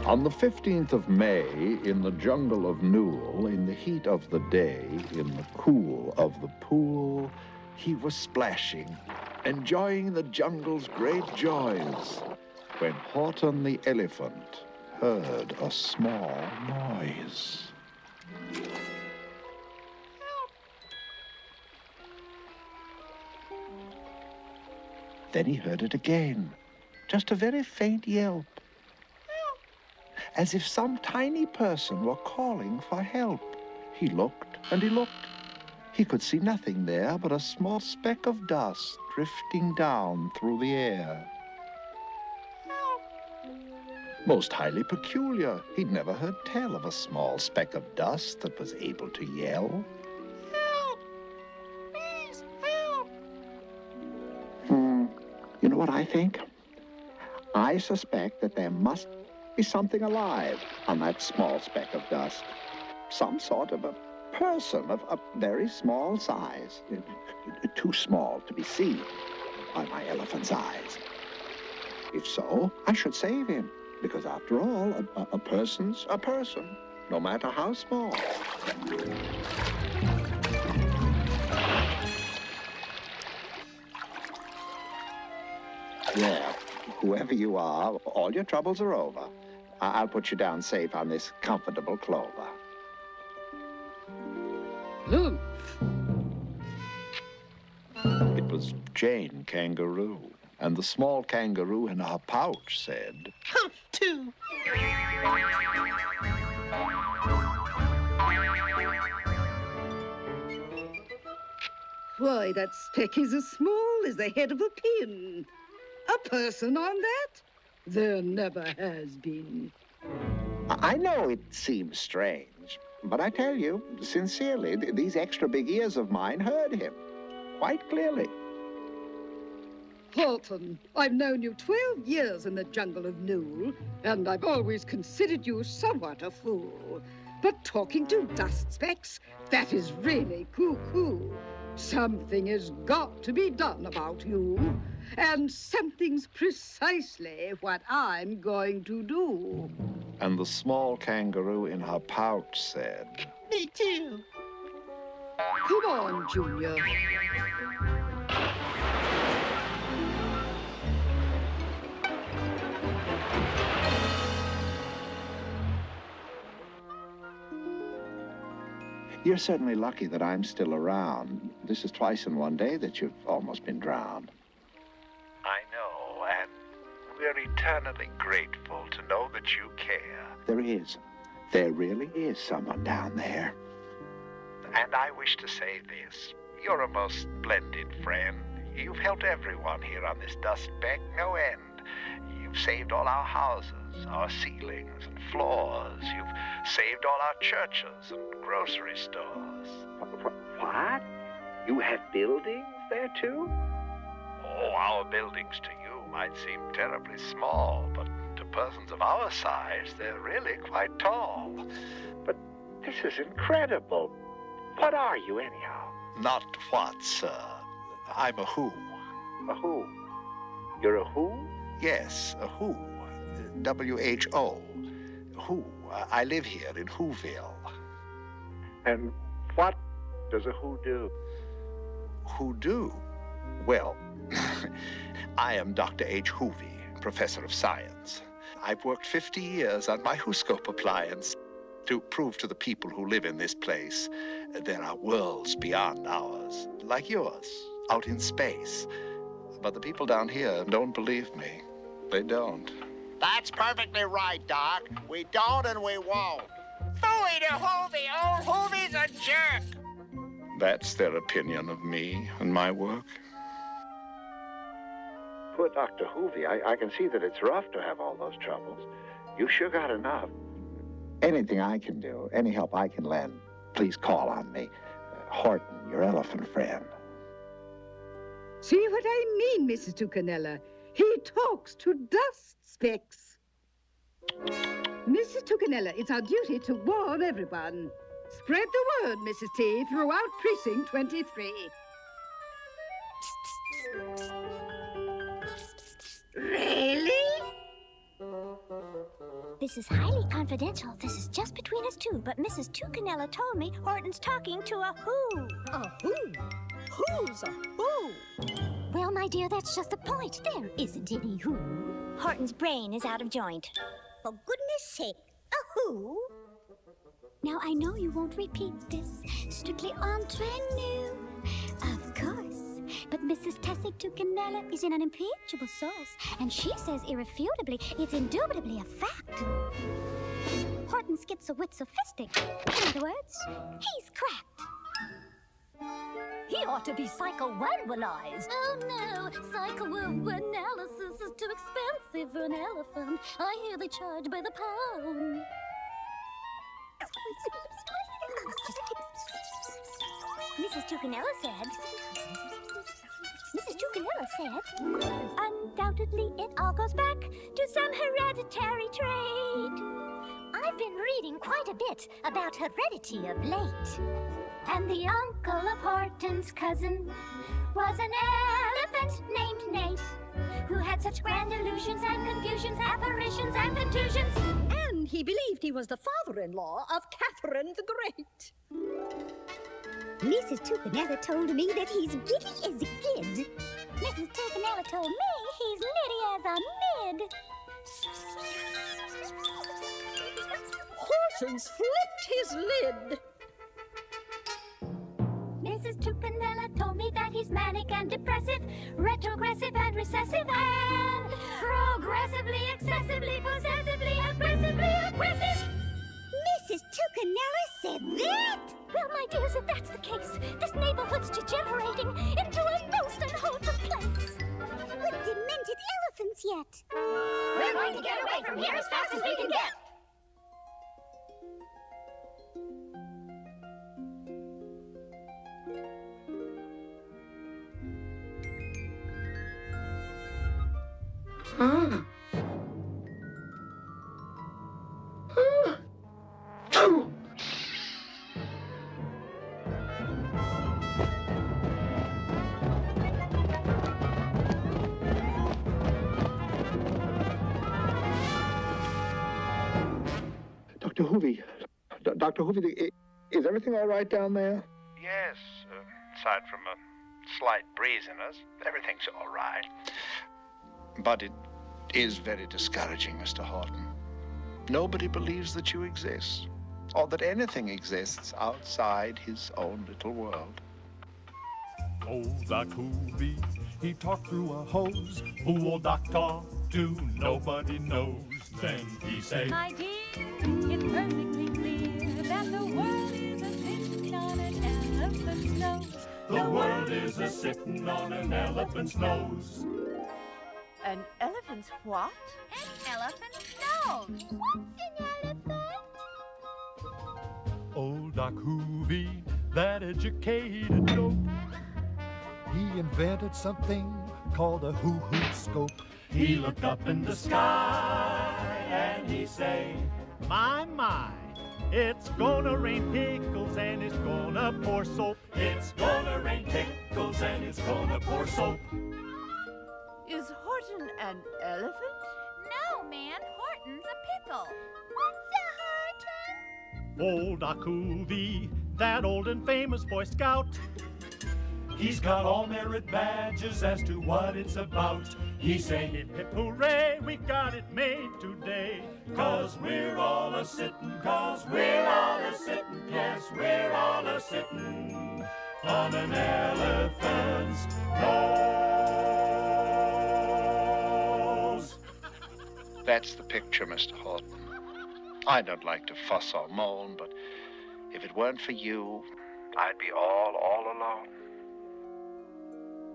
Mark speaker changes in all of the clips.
Speaker 1: On the 15th of May, in the jungle of Newell, in the heat of the day, in the cool of the pool, he was splashing, enjoying the jungle's great joys, when Horton the elephant heard a small noise. Then he heard it again, just a very faint yelp, as if some tiny person were calling for help. He looked and he looked. He could see nothing there but a small speck of dust drifting down through the air. Most highly peculiar. He'd never heard tell of a small speck of dust that was able to yell.
Speaker 2: Help! Please, help!
Speaker 1: You know what I think? I suspect that there must be something alive on that small speck of dust. Some sort of a person of a very small size. Too small to be seen by my elephant's eyes. If so, I should save him, because after all, a person's a person, no matter how small. Yeah, whoever you are, all your troubles are over. I'll put you down safe on this comfortable clover.
Speaker 2: Look.
Speaker 1: It was Jane Kangaroo, and the small kangaroo in her pouch said,
Speaker 2: Humph, too.
Speaker 3: Why, that speck is as small as the head of a pin. A person on that? There never has been.
Speaker 1: I know it seems strange, but I tell you, sincerely, these extra big ears of mine heard him quite clearly.
Speaker 3: Horton, I've known you 12 years in the jungle of Newell, and I've always considered you somewhat a fool. But talking to dust specks, that is really cuckoo. Something has got to be done about you, and something's precisely what I'm going to do.
Speaker 1: And the small kangaroo in her pouch said,
Speaker 2: Me too.
Speaker 3: Come on, Junior.
Speaker 1: You're certainly lucky that I'm still around. This is twice in one day that you've almost been drowned.
Speaker 4: I know, and we're eternally grateful to know that you care.
Speaker 1: There really is someone down there.
Speaker 4: And I wish to say this. You're a most splendid friend. You've helped everyone here on this dust speck, no end. You've saved all our houses, our ceilings and floors. You've saved all our churches and grocery stores.
Speaker 5: What? You have buildings there, too?
Speaker 4: Oh, our buildings to you might seem terribly small, but to persons of our size, they're really quite tall.
Speaker 5: But this is incredible. What are you, anyhow?
Speaker 4: Not what, sir. I'm a who.
Speaker 5: A who? You're a who?
Speaker 4: Yes, a who. W-H-O. Who. I live here in Whoville.
Speaker 5: And what does a who do?
Speaker 4: Who do? Well, I am Dr. H. Whovey, professor of science. I've worked 50 years on my whoscope appliance. to prove to the people who live in this place there are worlds beyond ours, like yours, out in space. But the people down here don't believe me. They don't.
Speaker 2: That's perfectly right, Doc. We don't and we won't. Phooey to Hoovy! Old Hoovy's a jerk!
Speaker 4: That's their opinion of me and my work.
Speaker 5: Poor Dr. Hoovy, I can see that it's rough to have all those troubles. You sure got enough.
Speaker 1: Anything I can do, any help I can lend, please call on me. Horton, your elephant friend.
Speaker 3: See what I mean, Mrs. Tucanella? He talks to dust specks. Mrs. Tucanella, it's our duty to warn everyone. Spread the word, Mrs. T, throughout Precinct 23. Really?
Speaker 6: This is highly confidential. This is just between us two, but Mrs. Tucanella told me Horton's talking to a who.
Speaker 7: A who? Who's a who?
Speaker 6: Well, my dear, that's just the point. There isn't any who. Horton's brain is out of joint.
Speaker 7: For goodness sake, a who?
Speaker 6: Now, I know you won't repeat this. Strictly entre nous. Of course. But Mrs. Tessie Tucanella is an unimpeachable source, and she says irrefutably it's indubitably a fact. Horton's schizowit-sophistic. In other words, he's cracked.
Speaker 7: He ought to be psychoanalyzed.
Speaker 6: Oh, no. Psychoanalysis is too expensive for an elephant. I hear they charge by the pound. Mrs. Tucanella said... Undoubtedly, it all goes back to some hereditary trait. I've been reading quite a bit about heredity of late. And the uncle of Horton's cousin was an elephant named Nate, who had such grand illusions and confusions, apparitions and contusions.
Speaker 7: And he believed he was the father-in-law of Catherine the Great.
Speaker 6: Mrs. Tucanella told me that he's giddy as a kid. Mrs. Tucanella told me he's nitty as a mid.
Speaker 7: Horton's flipped his lid.
Speaker 6: Mrs. Tucanella told me that he's manic and depressive, retrogressive and recessive, and progressively, excessively, possessively, aggressively aggressive.
Speaker 7: Mrs. Tucanella said that?
Speaker 6: Well, my dears, if that's the case, this neighborhood's degenerating into a most unwholesome place.
Speaker 7: With demented elephants yet.
Speaker 6: We're going to get away from here as fast as we can get.
Speaker 1: Dr. Hoovy, Dr. Hoovy, is everything all right down there?
Speaker 4: Yes, aside from a slight breeziness, everything's all right. But it is very discouraging, Mr. Horton. Nobody believes that you exist, or that anything exists outside his own little world.
Speaker 8: Old Doc Hoovy, he talked through a hose. Who will Doc talk to? Nobody knows. Then he say,
Speaker 9: My dear, it's perfectly clear that the world is a-sitting on an elephant's nose.
Speaker 8: the world is a-sitting on an elephant's nose.
Speaker 9: An elephant's what?
Speaker 6: An elephant's nose. What's an elephant?
Speaker 8: Old Doc Hoovy, that educated dope, he invented something called a hoo-hoo scope. He looked up in the sky and he say, my, it's gonna rain pickles and it's gonna pour soap. It's gonna rain pickles and it's gonna pour soap.
Speaker 9: Is Horton an elephant?
Speaker 6: No, man. Horton's a pickle. What's a Horton?
Speaker 8: Old Doc Hoovy, that old and famous Boy Scout, He's got all merit badges as to what it's about. He's saying, hip hip hooray, we got it made today. 'Cause we're all a-sittin', 'cause we're all a-sittin', yes, we're all a-sittin' on an elephant's nose.
Speaker 4: That's the picture, Mr. Horton. I don't like to fuss or moan, but if it weren't for you, I'd be all alone.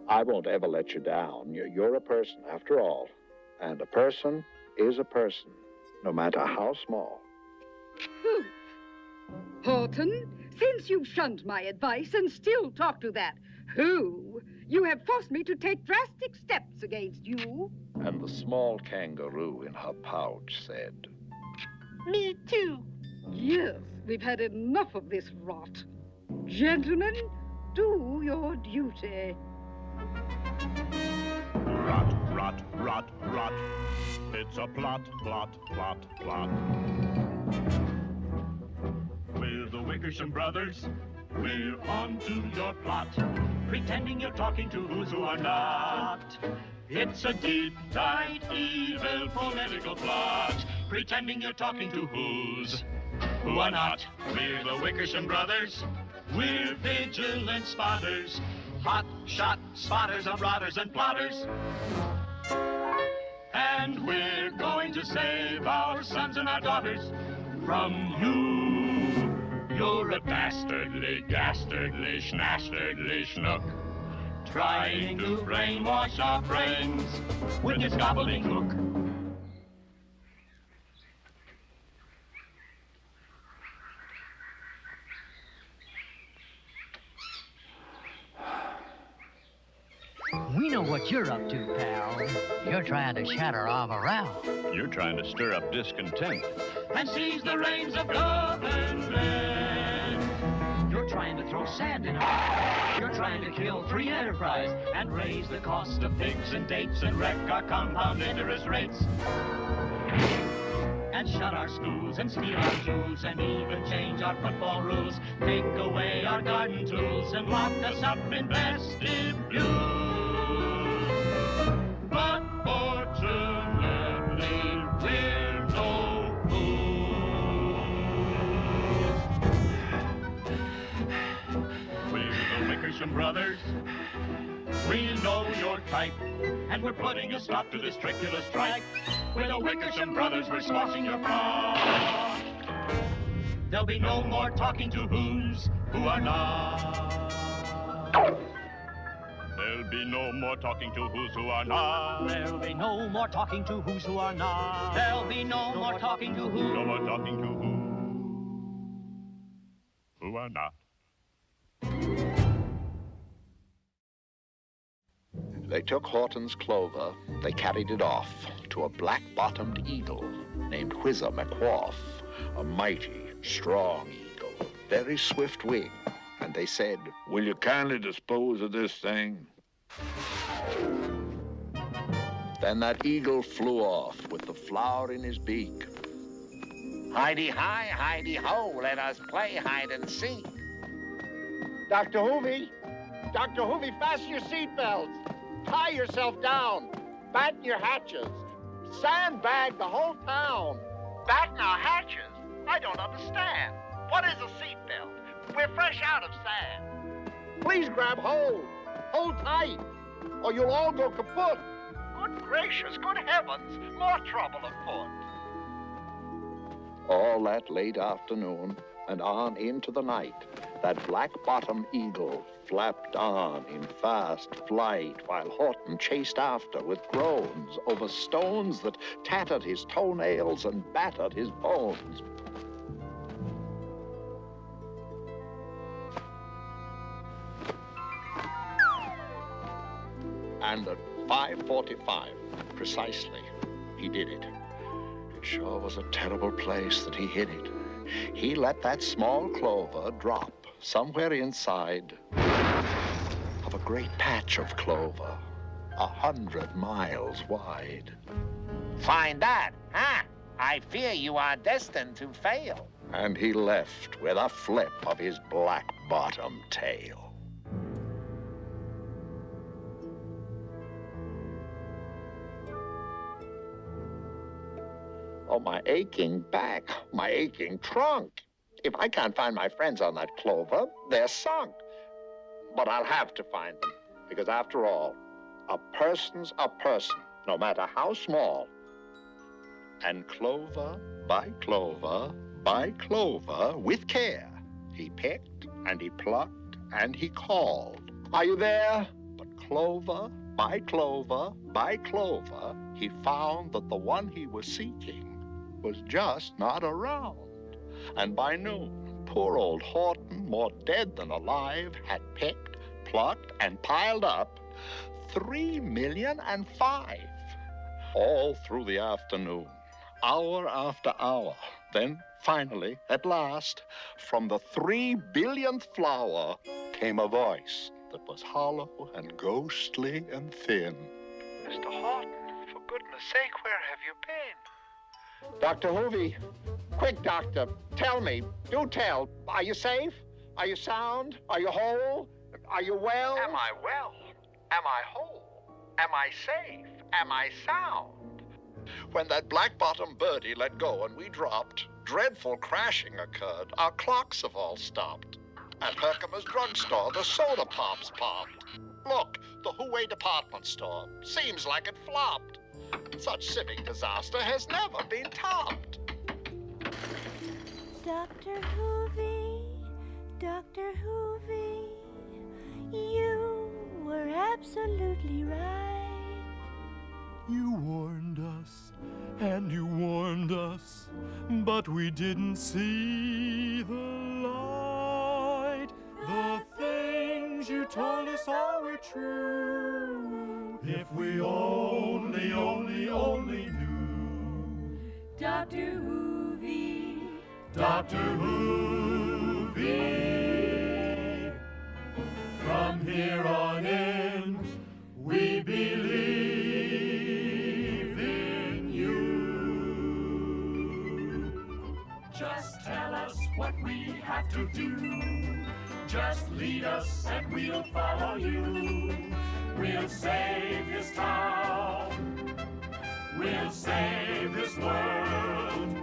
Speaker 1: I won't ever let you down. You're a person, after all. And a person is a person, no matter how small.
Speaker 3: Horton, since you've shunned my advice and still talk to that who, you have forced me to take drastic steps against you.
Speaker 4: And the small kangaroo in her pouch said,
Speaker 3: Me too. Yes, we've had enough of this rot. Gentlemen, do your duty.
Speaker 10: Rot, rot, rot, rot. It's a plot, plot, plot, plot. We're the Wickersham Brothers. We're on to your plot. Pretending you're talking to who are not. It's a deep, tight, evil political plot. Pretending you're talking to who are not. We're the Wickersham Brothers. We're vigilant spotters. Hot shot spotters of rotters and plotters. And we're going to save our sons and our daughters from you. You're a dastardly, dastardly, schnastardly schnook, trying to brainwash our brains with your gobbledygook.
Speaker 11: We know what you're up to, pal. You're trying to shatter our morale.
Speaker 10: You're trying to stir up discontent
Speaker 11: And seize the reins of government. You're trying to throw sand in our... You're trying to kill free enterprise and raise the cost of figs and dates and wreck our compound interest rates. And shut our schools and steal our jewels and even change our football rules. Take away our garden tools and lock us up in vestibules. But fortunately, we're no fools. We're the Wickersham Brothers. We know your type, and we're putting a stop to this triculous strike. We're the Wickersham Brothers, we're squashing your plot. There'll be no more talking to who are not. There'll be no more talking to who are not. There'll be no more talking to who are not. There'll be no more talking to who. No more talking to who are not.
Speaker 4: They took Horton's clover, they carried it off to a black-bottomed eagle named Whizzer McQuarf, a mighty, strong eagle, very swift wing. And they said,
Speaker 12: Will you kindly dispose of this thing?
Speaker 4: Then that eagle flew off with the flower in his beak.
Speaker 2: Hidey-hi, hidey-ho, let us play hide and seek.
Speaker 5: Dr. Hoovy! Dr. Hoovy, fasten your seatbelts! Tie yourself down! Batten your hatches! Sandbag the whole town!
Speaker 2: Batten our hatches? I don't understand. What is a seatbelt? We're fresh out of sand.
Speaker 5: Please grab hold! Hold tight! Or you'll all go kaput!
Speaker 2: Good gracious, good heavens, more trouble afoot.
Speaker 1: All that late afternoon and on into the night, that black-bottomed eagle flapped on in fast flight while Horton chased after with groans over stones that tattered his toenails and battered his bones. And at 5:45, precisely, he did it. It sure was a terrible place that he hid it. He let that small clover drop somewhere inside of a great patch of clover, 100 miles wide.
Speaker 2: Find that, huh? I fear you are destined to fail.
Speaker 1: And he left with a flip of his black-bottomed tail. Oh, my aching back, my aching trunk. If I can't find my friends on that clover, they're sunk. But I'll have to find them, because after all, a person's a person, no matter how small. And clover by clover by clover, with care, he picked and he plucked and he called. Are you there? But clover by clover by clover, he found that the one he was seeking was just not around. And by noon, poor old Horton, more dead than alive, had picked, plucked, and piled up 3,000,005. All through the afternoon, hour after hour. Then, finally, at last, from the 3 billionth flower came a voice that was hollow and ghostly and thin.
Speaker 4: Mr. Horton, for goodness sake, where have you been?
Speaker 5: Dr. Hoovy, quick, doctor, tell me, do tell. Are you safe? Are you sound? Are you whole? Are you well?
Speaker 4: Am I well? Am I whole? Am I safe? Am I sound?
Speaker 1: When that black-bottomed birdie let go and we dropped, dreadful crashing occurred. Our clocks have all stopped. At Herkimer's drugstore, the soda pops popped. Look, the Huey department store. Seems like it flopped. Such civic disaster has never been topped.
Speaker 9: Dr. Hoovy, Dr. Hoovy, you were absolutely right.
Speaker 8: You warned us, and you warned us, but we didn't see the light. The things you told us all were true. If we only knew.
Speaker 9: Dr. Hoovy,
Speaker 8: Dr. Hoovy, from here on in, we believe in you. Just tell us what we have to do. Just lead us and we'll follow you. We'll save this town. We'll save this world.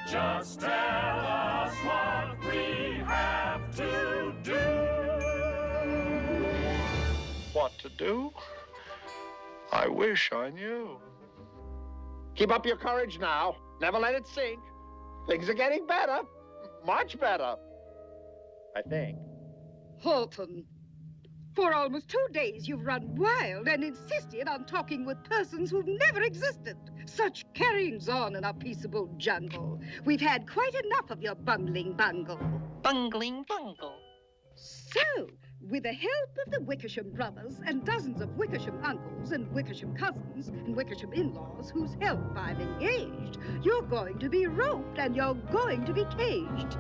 Speaker 8: Just tell us what we have to do.
Speaker 1: What to do? I wish I knew.
Speaker 5: Keep up your courage now. Never let it sink. Things are getting better. Much better. I think.
Speaker 3: Horton, for almost 2 days you've run wild and insisted on talking with persons who've never existed. Such carryings on in our peaceable jungle. We've had quite enough of your bungling bungle.
Speaker 13: Bungling bungle.
Speaker 3: So, with the help of the Wickersham brothers and dozens of Wickersham uncles and Wickersham cousins and Wickersham in-laws whose help I've engaged, you're going to be roped and you're going to be caged.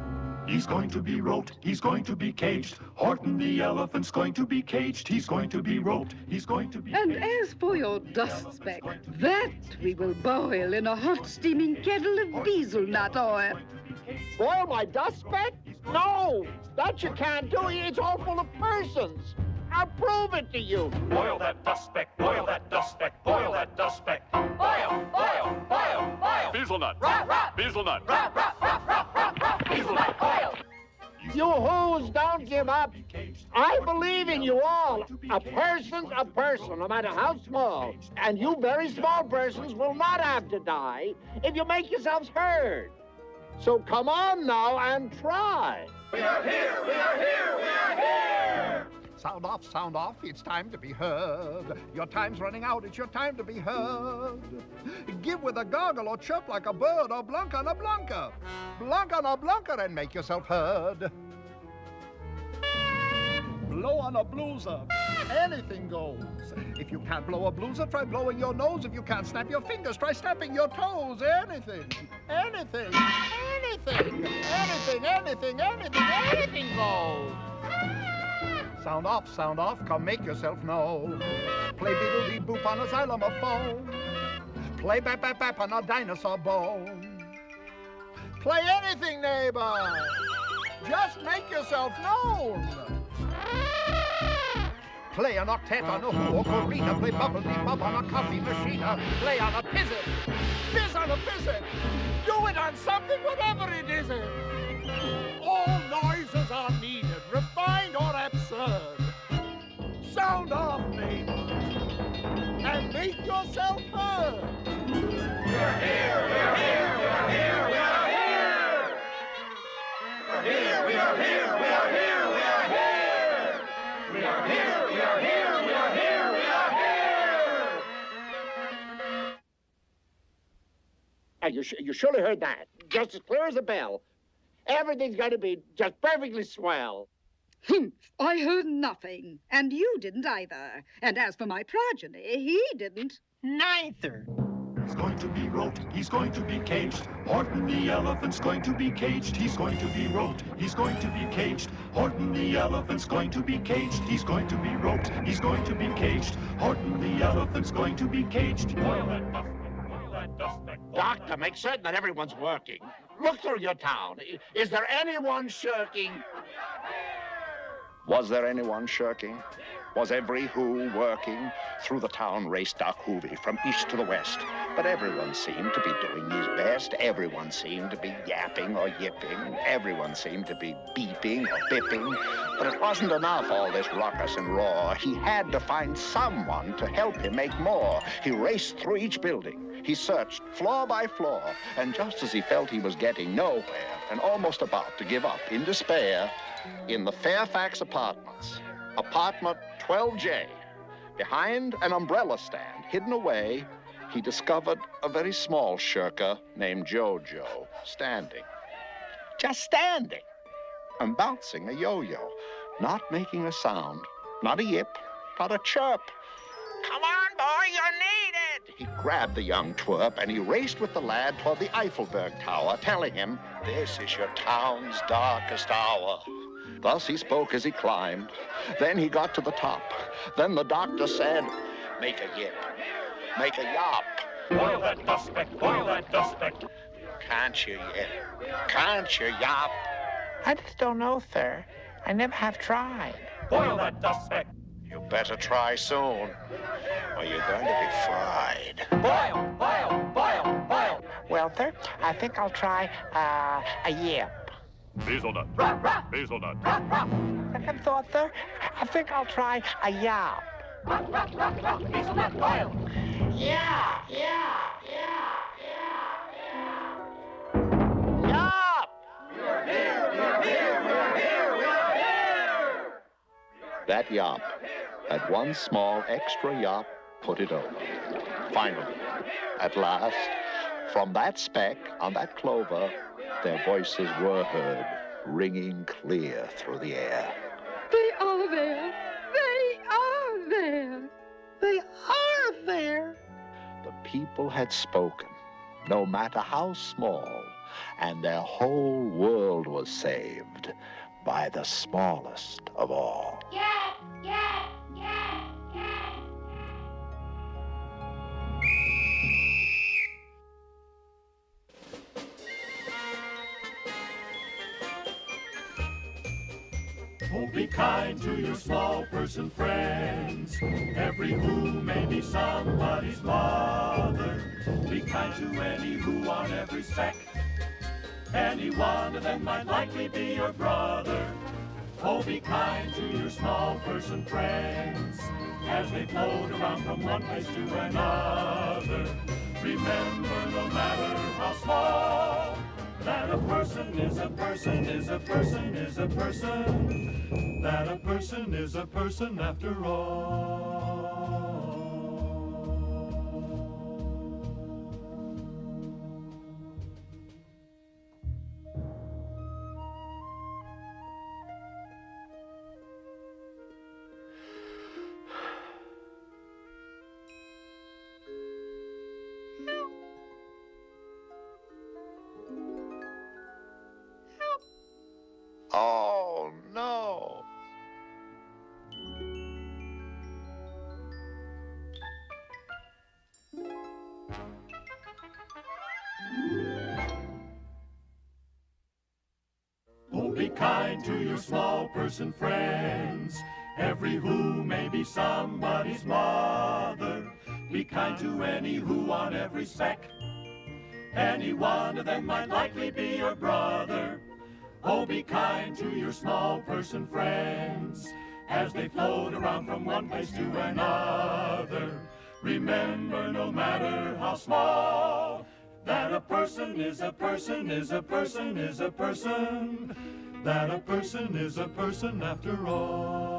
Speaker 8: He's going to be roped, he's going to be caged. Horton the elephant's going to be caged. He's going to be roped, he's going to be
Speaker 3: And
Speaker 8: caged.
Speaker 3: as for your dust speck, that we will boil in a hot steaming kettle of hazelnut oil.
Speaker 5: Boil my dust speck? No! That you can't do. It's all full of persons. I'll prove it to you.
Speaker 8: Boil that dust speck, boil that dust speck, boil that dust speck.
Speaker 11: Boil, boil, boil, boil.
Speaker 10: Hazelnut. Hazelnut.
Speaker 11: Hazelnut, boil.
Speaker 5: You who's don't give up. I believe in you all. A person's a person, no matter how small. And you very small persons will not have to die if you make yourselves heard. So come on now and try.
Speaker 11: We are here, we are here, we are here.
Speaker 1: Sound off, it's time to be heard. Your time's running out, it's your time to be heard. Give with a goggle or chirp like a bird or blunk on a blunker. Blunk on a blunker and make yourself heard. Blow on a blueser. Anything goes. If you can't blow a blueser, try blowing your nose. If you can't snap your fingers, try snapping your toes. Anything. Anything. Anything. Anything, anything, anything, anything goes. Sound off, come make yourself know. Play beetle-dee-boop on a xylophone. Play bap-bap-bap on a dinosaur bone. Play anything, neighbor. Just make yourself known. Play an octet on a ocarina. Play bubble-dee-bub on a coffee machine. Play on a pizzit. Fizz on a pizzit.
Speaker 5: Get on something, whatever it is. All noises are needed, refined or absurd. Sound off, neighbor, and make yourself heard.
Speaker 11: We're here, we're here, we're here, we are here. We're here, we are here, we are here, we are here. We are here, we are here, we are here, we are here.
Speaker 5: You surely heard that. Just as clear as a bell. Everything's going to be just perfectly swell.
Speaker 3: Humph! I heard nothing. And you didn't either. And as for my progeny, he didn't.
Speaker 13: Neither.
Speaker 8: He's going to be roped, he's going to be caged. Horton the elephant's going to be caged. He's going to be roped, he's going to be caged. Horton the elephant's going to be caged. He's going to be roped, he's going to be caged. Horton the elephant's going to be caged.
Speaker 10: Boil that dust, boil that dust.
Speaker 5: Doctor, make certain that everyone's working. Look through your town. Is there anyone shirking?
Speaker 1: Was there anyone shirking? Was every who working? Through the town raced Doc Hoovy from east to the west. But everyone seemed to be doing his best. Everyone seemed to be yapping or yipping. Everyone seemed to be beeping or bipping. But it wasn't enough, all this ruckus and roar. He had to find someone to help him make more. He raced through each building. He searched floor by floor. And just as he felt he was getting nowhere and almost about to give up in despair, in the Fairfax Apartments, apartment 12J, behind an umbrella stand hidden away, he discovered a very small shirker named Jojo standing. Just standing and bouncing a yo-yo, not making a sound, not a yip, not a chirp.
Speaker 2: Come on, boy, you're needed.
Speaker 1: He grabbed the young twerp and he raced with the lad toward the Eiffelberg Tower, telling him, "This is your town's darkest hour." Thus he spoke as he climbed. Then he got to the top. Then the doctor said, "Make a yip, make a yop."
Speaker 10: Boil that dust speck, boil that dust speck.
Speaker 1: Can't you yip? Can't you yop?
Speaker 2: I just don't know, sir. I never have tried.
Speaker 10: Boil that dust speck.
Speaker 1: You better try soon, or you're going to be fried.
Speaker 11: Boil, boil, boil, boil.
Speaker 2: Well, sir, I think I'll try a yip.
Speaker 10: Hazelnut, hazelnut.
Speaker 2: Second thought, sir, I think I'll try a yop.
Speaker 11: Hazelnut, boil.
Speaker 2: Yeah. Yop!
Speaker 11: We're here, we're here, we're here, we're here.
Speaker 1: That yop had one small extra yop put it over. Finally, at last, from that speck on that clover, their voices were heard, ringing clear through the air.
Speaker 3: They are there. They are there.
Speaker 2: They are there.
Speaker 1: The people had spoken, no matter how small, and their whole world was saved by the smallest of all.
Speaker 6: Yeah.
Speaker 8: Oh, be kind to your small person friends. Every who may be somebody's mother. Be kind to any who on every speck. Any one of them might likely be your brother. Oh, be kind to your small person friends as they float around from one place to another. Remember, no matter how small, that a person is a person is a person is a person. That a person is a person after all.
Speaker 1: Oh, no.
Speaker 8: Oh, be kind to your small person friends. Every who may be somebody's mother. Be kind to any who on every speck. Any one of them might likely be your brother. Oh, be kind to your small person friends as they float around from one place to another. Remember, no matter how small, that a person is a person is a person is a person. That a person is a person after all.